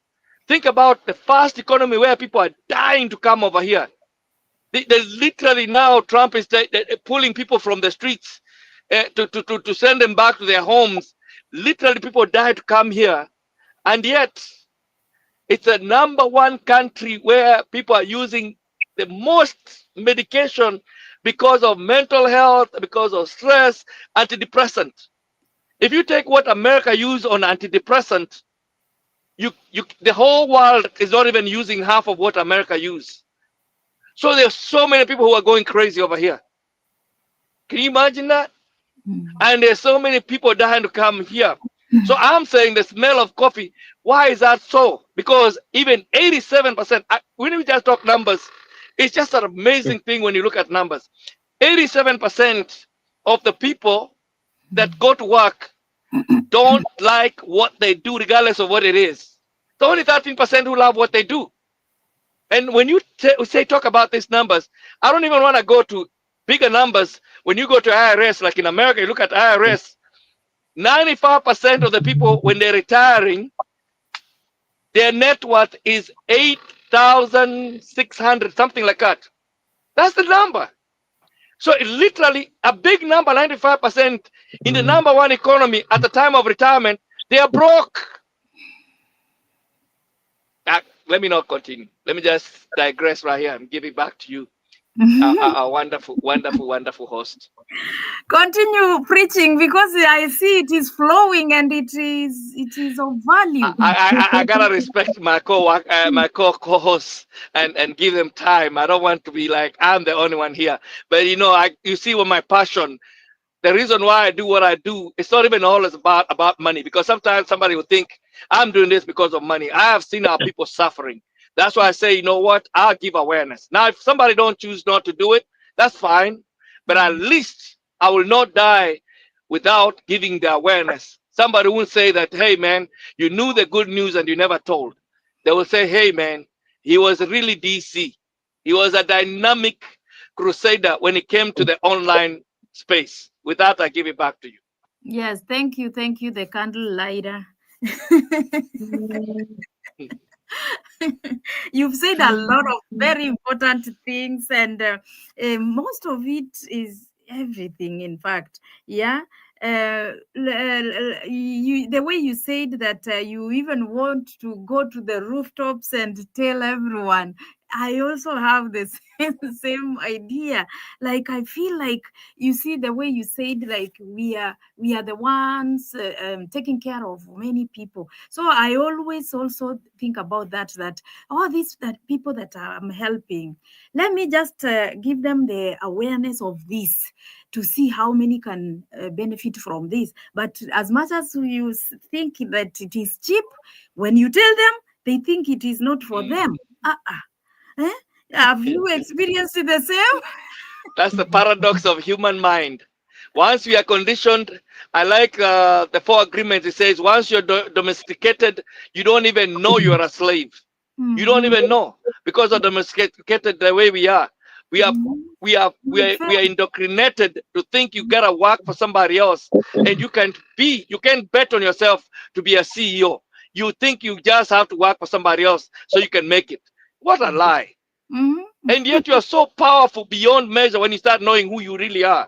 Think about the fast economy where people are dying to come over here. They literally now, Trump is pulling people from the streets to send them back to their homes. Literally, people die to come here. And yet, it's the #1 country where people are using the most medication because of mental health, because of stress, antidepressant. If you take what America uses on antidepressant, the whole world is not even using half of what America uses. So there's so many people who are going crazy over here. Can you imagine that? And there's so many people dying to come here. So I'm saying the smell of coffee. Why is that so? Because even 87%, when we just talk numbers, it's just an amazing thing when you look at numbers. 87% of the people that go to work don't like what they do, regardless of what it is. It's only 13% who love what they do. And when you talk about these numbers, I don't even want to go to bigger numbers. When you go to IRS, like in America, you look at IRS, 95% of the people, when they're retiring, their net worth is 8,600, something like that. That's the number. So it literally a big number, 95% in the #1 economy at the time of retirement, they are broke. Let me not continue. Let me just digress right here and give it back to you, our wonderful, wonderful, wonderful host. Continue preaching because I see it is flowing and it is of value. I gotta respect my co-hosts and give them time. I don't want to be like I'm the only one here. But you see what my passion. The reason why I do what I do, it's not even always about money, because sometimes somebody will think I'm doing this because of money. I have seen our people suffering. That's why I say, you know what? I'll give awareness. Now, if somebody don't choose not to do it, that's fine. But at least I will not die without giving the awareness. Somebody won't say that, hey, man, you knew the good news and you never told. They will say, hey, man, he was really DC. He was a dynamic crusader when it came to the online space. With that, I give it back to you. Yes, thank you, the candle lighter. You've said a lot of very important things, and most of it is everything, in fact. Yeah. The way you said that you even want to go to the rooftops and tell everyone, I also have the same idea. Like, I feel like, you see, the way you said, like, we are the ones taking care of many people. So I always also think about that people that I'm helping, let me just give them the awareness of this to see how many can benefit from this. But as much as you think that it is cheap, when you tell them, they think it is not for them. Have you experienced the same? That's the paradox of human mind. Once we are conditioned, I like the 4 agreements. It says once you're domesticated, you don't even know you're a slave. You don't even know, because of domesticated the way we are. We are indoctrinated to think you gotta work for somebody else, and you can't bet on yourself to be a CEO. You think you just have to work for somebody else so you can make it. What a lie. And yet you are so powerful beyond measure when you start knowing who you really are.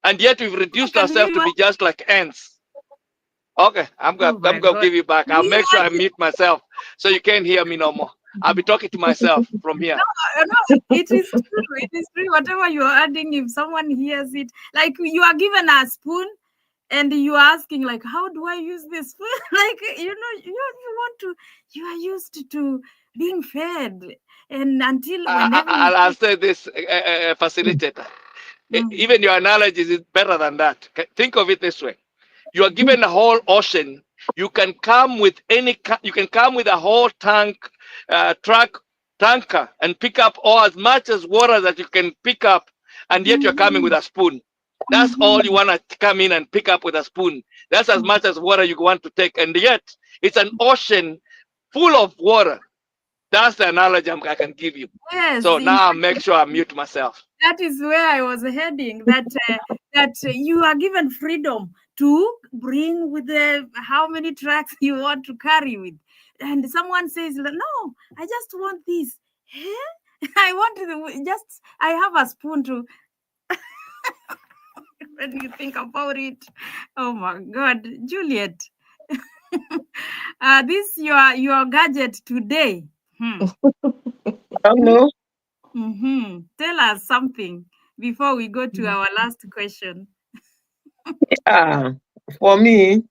And yet we've reduced ourselves to be just like ants. Okay, I'm gonna give you back. I'll make sure I mute myself so you can't hear me no more. I'll be talking to myself from here. No, it is true. It is true. Whatever you're adding, if someone hears it, like you are given a spoon and you are asking, like, how do I use this spoon? Like, you want to, you are used to being fed. And until whenever I'll say this, facilitator. Even your analogy is better than that. Think of it this way: you are given a whole ocean. You can come with you can come with a whole tanker and pick up all as much as water that you can pick up, and yet you're coming with a spoon. That's all you want to come in and pick up with a spoon. That's as much as water you want to take, and yet it's an ocean full of water. That's the analogy I can give you. Yes, So now I'll make sure I mute myself. that is where I was heading. That you are given freedom to bring with how many tracks you want to carry with, and someone says, "No, I just want this. I want just. I have a spoon to." When you think about it, oh my God, Juliet, this your gadget today. I don't know. Tell us something before we go to our last question. Yeah. For me,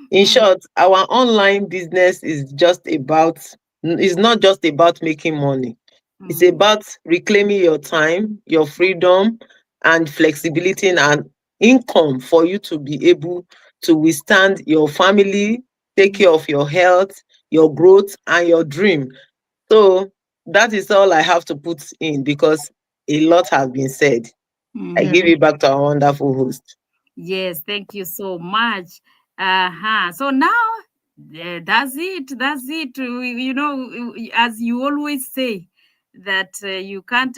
in short, our online business is not just about making money. It's about reclaiming your time, your freedom, and flexibility and income for you to be able to withstand your family, take care of your health, your growth, and your dream. So that is all I have to put in because a lot has been said. I give it back to our wonderful host. Yes, thank you so much. So now, that's it. That's it. As you always say, that you can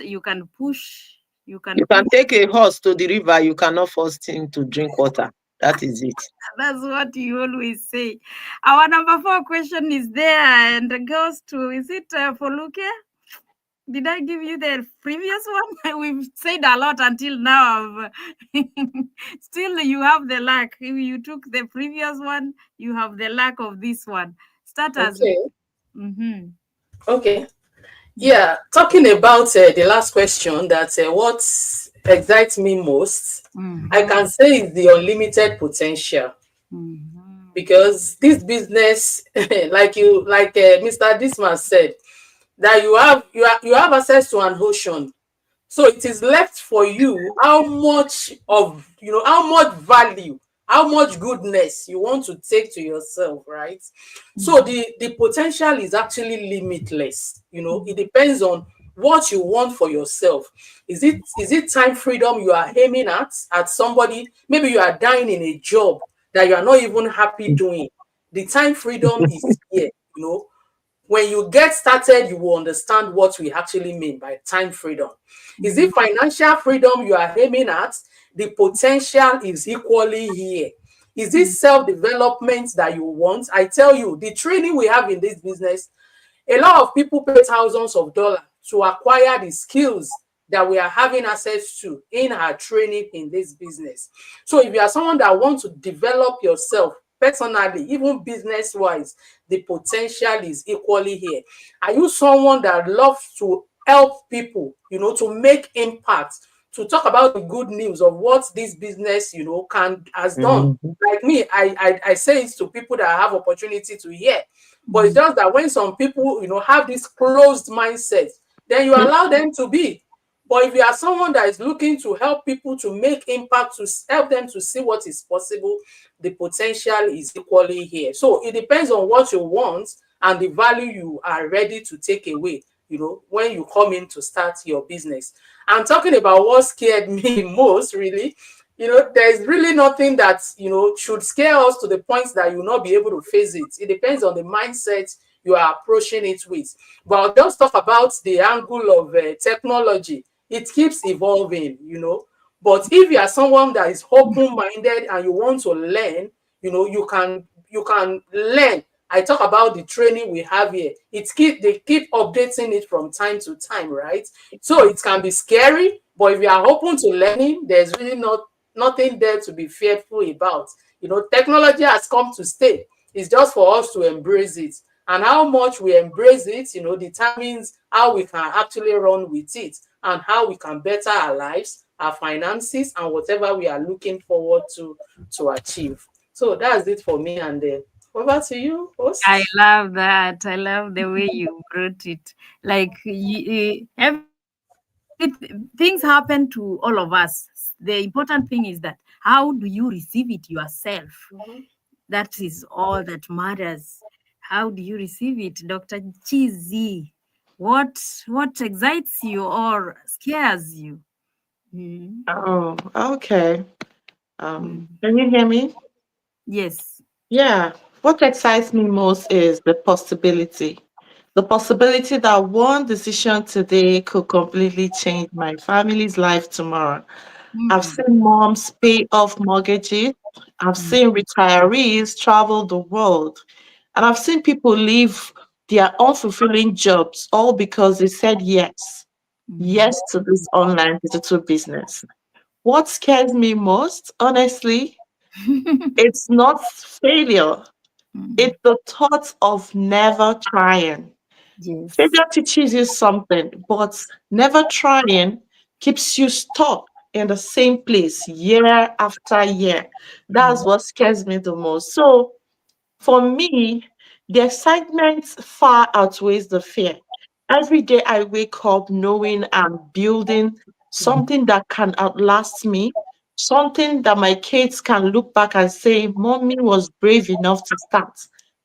push. You can You can push. take a horse to the river, you cannot force him to drink water. That is it. That's what you always say. Our number 4 question is there and goes to, is it for Luke? Did I give you the previous one? We've said a lot until now. Still, you have the lack. If you took the previous one, you have the lack of this one. Start as. Okay. Okay. Yeah, talking about the last question, that what excites me most, I can say is the unlimited potential. Because this business, like Mr. Dismas said, that you have access to an ocean. So it is left for you how much value, how much goodness you want to take to yourself, right? So the potential is actually limitless. It depends on what you want for yourself. Is it time freedom you are aiming at somebody? Maybe you are dying in a job that you are not even happy doing. The time freedom is here. When you get started, you will understand what we actually mean by time freedom. Is it financial freedom you are aiming at? The potential is equally here. Is it self-development that you want? I tell you, the training we have in this business, a lot of people pay thousands of dollars to acquire the skills that we are having access to in our training in this business. So if you are someone that wants to develop yourself personally, even business-wise, the potential is equally here. Are you someone that loves to help people, to make impact, to talk about the good news of what this business, has done? Like me, I say it to people that have opportunity to hear. But it's just that when some people, have this closed mindset, then you allow them to be. But if you are someone that is looking to help people to make impact, to help them to see what is possible, the potential is equally here. So it depends on what you want and the value you are ready to take away, when you come in to start your business. I'm talking about what scared me most, really. There's really nothing that, should scare us to the point that you will not be able to face it. It depends on the mindset you are approaching it with. But I'll just talk about the angle of technology. It keeps evolving, But if you are someone that is open-minded and you want to learn, you can learn. I talk about the training we have here. They keep updating it from time to time, right? So it can be scary, but if you are open to learning, there's really nothing there to be fearful about. Technology has come to stay. It's just for us to embrace it. And how much we embrace it, determines how we can actually run with it and how we can better our lives, our finances, and whatever we are looking forward to achieve. So that's it for me. And over to you, I host. love that. I love the way you brought it. Like things happen to all of us. The important thing is that how do you receive it yourself? Mhm. That is all that matters. How do you receive it, Dr. Cheesy? What excites you or scares you? Mm, Oh, okay. mm. Can you hear me? Yes. Yeah. What excites me most is the possibility. The possibility that one decision today could completely change my family's life tomorrow. I've Mm, seen moms pay off mortgages. I've mm, seen retirees travel the world. And I've seen people leave their unfulfilling jobs all because they said yes. mm. Yes to this online digital business. What scares me most, honestly, it's not failure. Mm, It's the thought of never trying. yes. Failure teaches you something, but never trying keeps you stuck in the same place year after year. That's Mm, what scares me the most. So for me, the excitement far outweighs the fear. Every day I wake up knowing I'm building something that can outlast me, something that my kids can look back and say, Mommy was brave enough to start.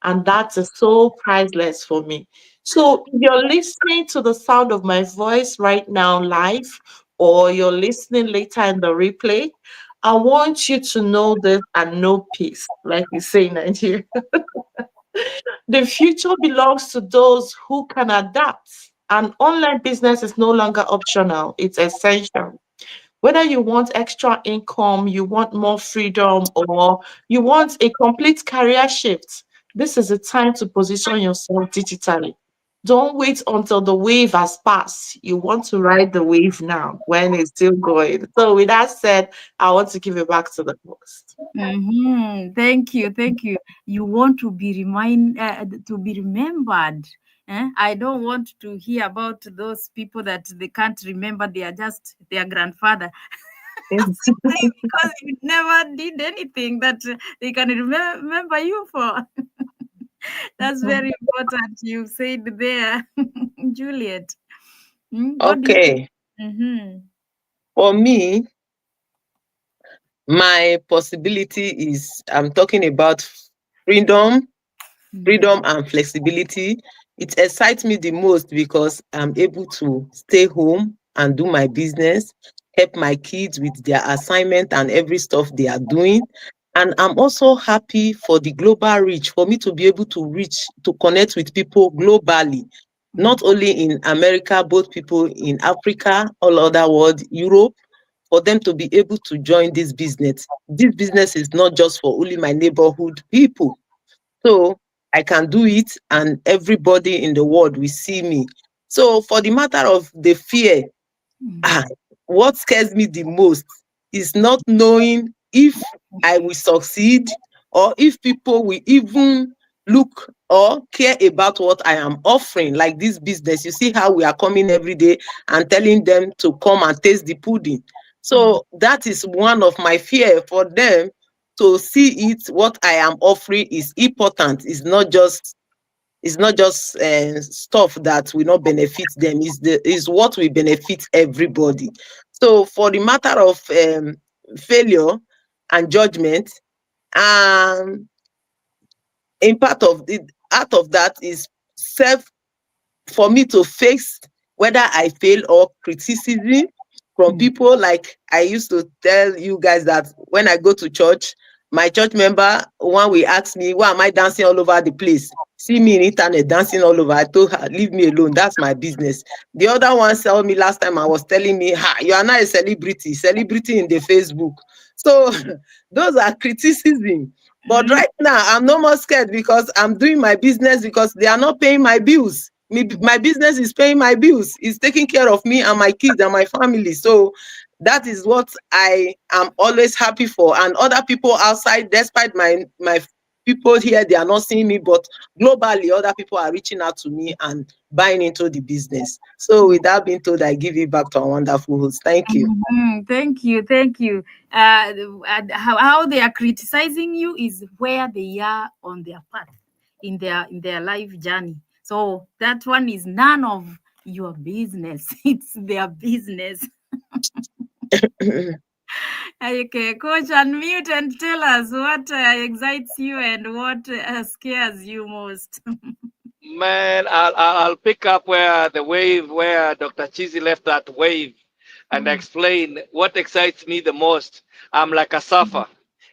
And that is so priceless for me. So if you're listening to the sound of my voice right now live, or you're listening later in the replay, I want you to know this and know peace, like we say in Nigeria. The future belongs to those who can adapt. And online business is no longer optional, it's essential. Whether you want extra income, you want more freedom, or you want a complete career shift, this is the time to position yourself digitally. Don't wait until the wave has passed. You want to ride the wave now when it's still going. So, with that said, I want to give it back to the host. Thank you, thank you. You want to be remembered. I don't want to hear about those people that they can't remember. They are just their grandfather simply because you never did anything that they can remember you for. That's very important. You said there, Juliet. What do you? Okay. Mm-hmm. For me, my possibility is I'm talking about freedom, freedom and flexibility. It excites me the most because I'm able to stay home and do my business, help my kids with their assignment and every stuff they are doing. And I'm also happy for the global reach, for me to be able to reach, to connect with people globally, not only in America, both people in Africa, all other world, Europe, for them to be able to join this business. This business is not just for only my neighborhood people. So I can do it and everybody in the world will see me. So for the matter of the fear, ah, what scares me the most is not knowing if I will succeed or if people will even look or care about what I am offering, like this business. You see how we are coming every day and telling them to come and taste the pudding. So that is one of my fear for them to see it. What I am offering is important. It's not just stuff that will not benefit them. Is what will benefit everybody. So for the matter of failure and judgment, um, in part of it, out of that is self for me to face whether I fail or criticism from people. Like I used to tell you guys that when I go to church, my church member, one will ask me, why am I dancing all over the place? See me in internet dancing all over. I told her, leave me alone. That's my business. The other one told me last time, I was telling me, ha, you are not a celebrity in the Facebook. So those are criticism. But right now, I'm no more scared because I'm doing my business because they are not paying my bills. My business is paying my bills. It's taking care of me and my kids and my family. So that is what I am always happy for. And other people outside, despite my people here, they are not seeing me, but globally, other people are reaching out to me and buying into the business. So with that being told, I give it back to our wonderful host. Thank you. Thank you, thank you. And how they are criticizing you is where they are on their path in their life journey. So that one is none of your business. It's their business. Okay, coach, unmute and tell us what excites you and what scares you most. Man, I'll pick up where Dr. Chizi left that wave and explain what excites me the most. I'm like a surfer.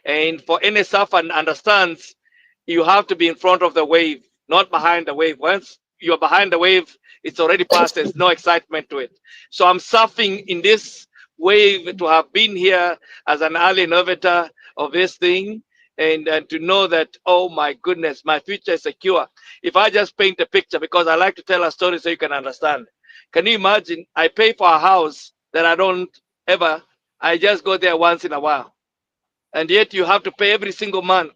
And for any surfer understands, you have to be in front of the wave, not behind the wave. Once you're behind the wave, it's already past. There's no excitement to it. So I'm surfing in this wave to have been here as an early innovator of this thing and to know that, oh my goodness, my future is secure. If I just paint a picture, because I like to tell a story so you can understand. Can you imagine? I pay for a house that I don't ever, I just go there once in a while. And yet you have to pay every single month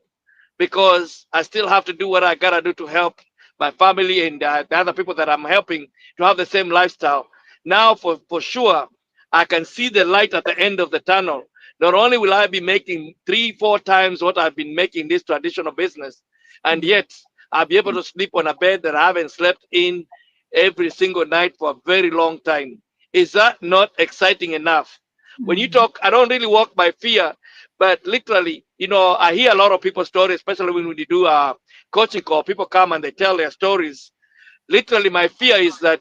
because I still have to do what I gotta do to help my family and the other people that I'm helping to have the same lifestyle. Now, for sure, I can see the light at the end of the tunnel. Not only will I be making 3-4 times what I've been making this traditional business, and yet I'll be able to sleep on a bed that I haven't slept in every single night for a very long time. Is that not exciting enough? When you talk, I don't really walk by fear, but literally, I hear a lot of people's stories, especially when we do a coaching call. People come and they tell their stories. Literally, my fear is that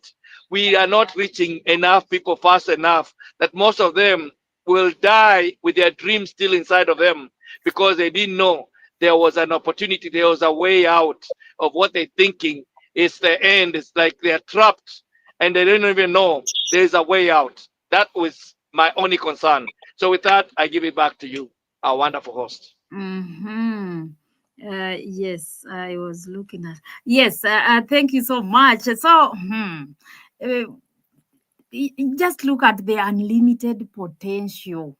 we are not reaching enough people fast enough, that most of them will die with their dreams still inside of them because they didn't know there was an opportunity, there was a way out of what they're thinking. It's the end. It's like they're trapped and they don't even know there's a way out. That was my only concern. So with that, I give it back to you, our wonderful host. Yes, I was looking at. Yes, thank you so much. So, just look at the unlimited potential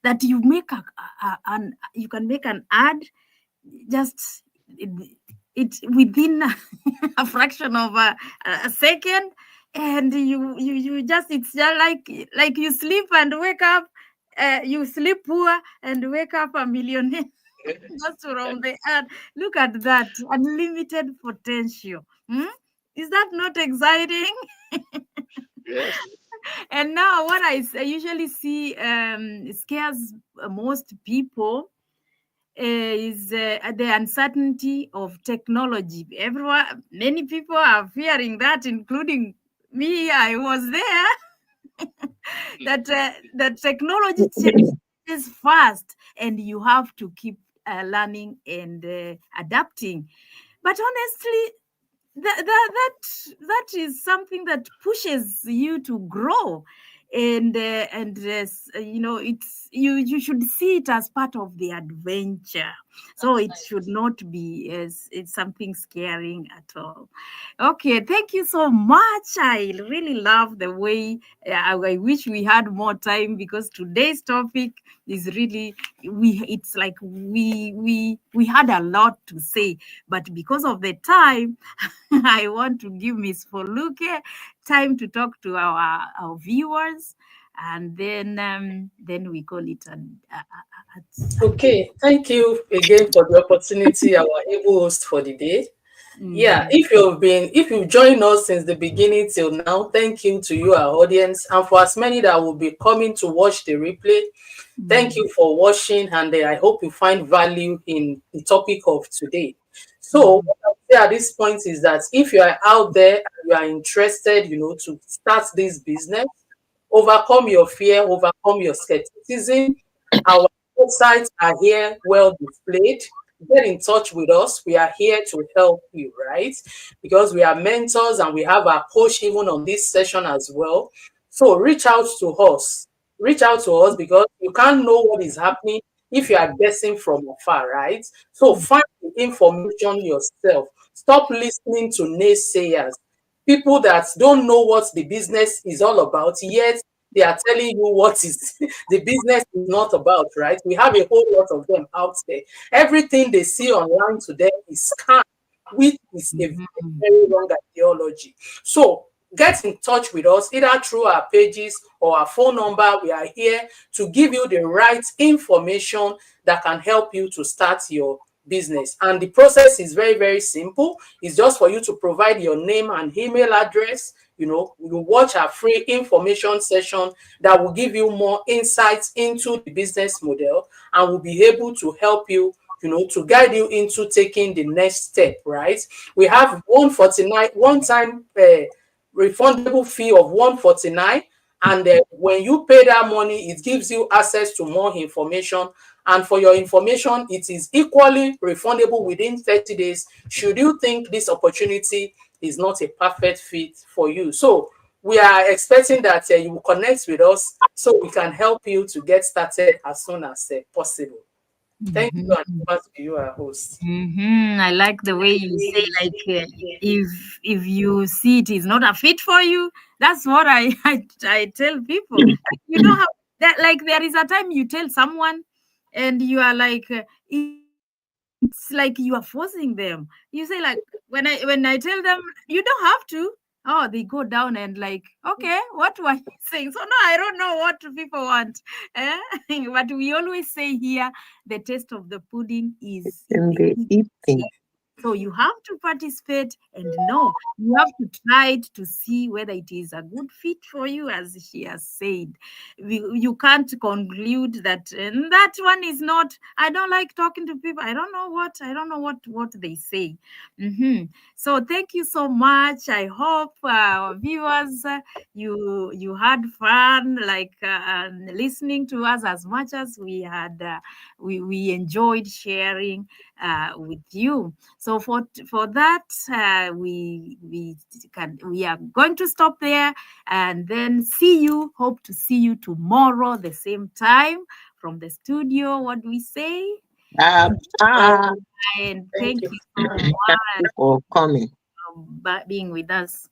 that you make you can make an ad just it within a fraction of a second, and you just it's just like you sleep and wake up, you sleep poor and wake up a millionaire. Just from the ad. Look at that unlimited potential. Is that not exciting? Yes. And now what I usually see scares most people is the uncertainty of technology. Many people are fearing that, including me. I was there. that technology changes fast, and you have to keep learning and adapting. But honestly, that is something that pushes you to grow, and it's you should see it as part of the adventure. So it should not be as it's something scaring at all. Okay, thank you so much. I really love the way I wish we had more time, because today's topic is really it's like we had a lot to say, but because of the time I want to give Miss Foluke time to talk to our viewers, and then we call it Okay, thank you again for the opportunity, our able host for the day. Yeah, if you've joined us since the beginning till now, thank you to you, our audience, and for as many that will be coming to watch the replay, thank you for watching, and I hope you find value in the topic of today. So what I'll say at this point is that if you are out there and you are interested, to start this business, overcome your fear, overcome your skepticism. Our websites are here well displayed. Get in touch with us. We are here to help you, right? Because we are mentors and we have our coach even on this session as well. So reach out to us. Reach out to us, because you can't know what is happening if you are guessing from afar, right? So find the information yourself. Stop listening to naysayers, people that don't know what the business is all about, yet they are telling you what is the business is not about, right? We have a whole lot of them out there. Everything they see online to them is scam, which is a very wrong ideology. So get in touch with us either through our pages or our phone number. We are here to give you the right information that can help you to start your business. And the process is very, very simple. It's just for you to provide your name and email address. You watch our free information session that will give you more insights into the business model and will be able to help you, to guide you into taking the next step, right? We have 149 one-time refundable fee of 149, and when you pay that money, it gives you access to more information. And for your information, it is equally refundable within 30 days should you think this opportunity is not a perfect fit for you. So we are expecting that you will connect with us so we can help you to get started as soon as possible. Thank you, and over to you, our host. I like the way you say, like, if you see it is not a fit for you, that's what I tell people. You don't have that. Like, there is a time you tell someone, and you are like, it's like you are forcing them. You say, like, when I tell them you don't have to. Oh, they go down and like, okay, what were you saying? So no, I don't know what people want. Eh? But we always say here, the taste of the pudding is In in the the eating. so you have to participate and know. You have to try it to see whether it is a good fit for you, as she has said. You can't conclude that that one is not. I don't like talking to people. I don't know what they say. So thank you so much. I hope our viewers, you had fun, like listening to us as much as we had. We enjoyed sharing with you. So for that, we are going to stop there and then see you. Hope to see you tomorrow, the same time from the studio. What do we say? Bye. And thank you. you so Thank you for coming. much for being with us.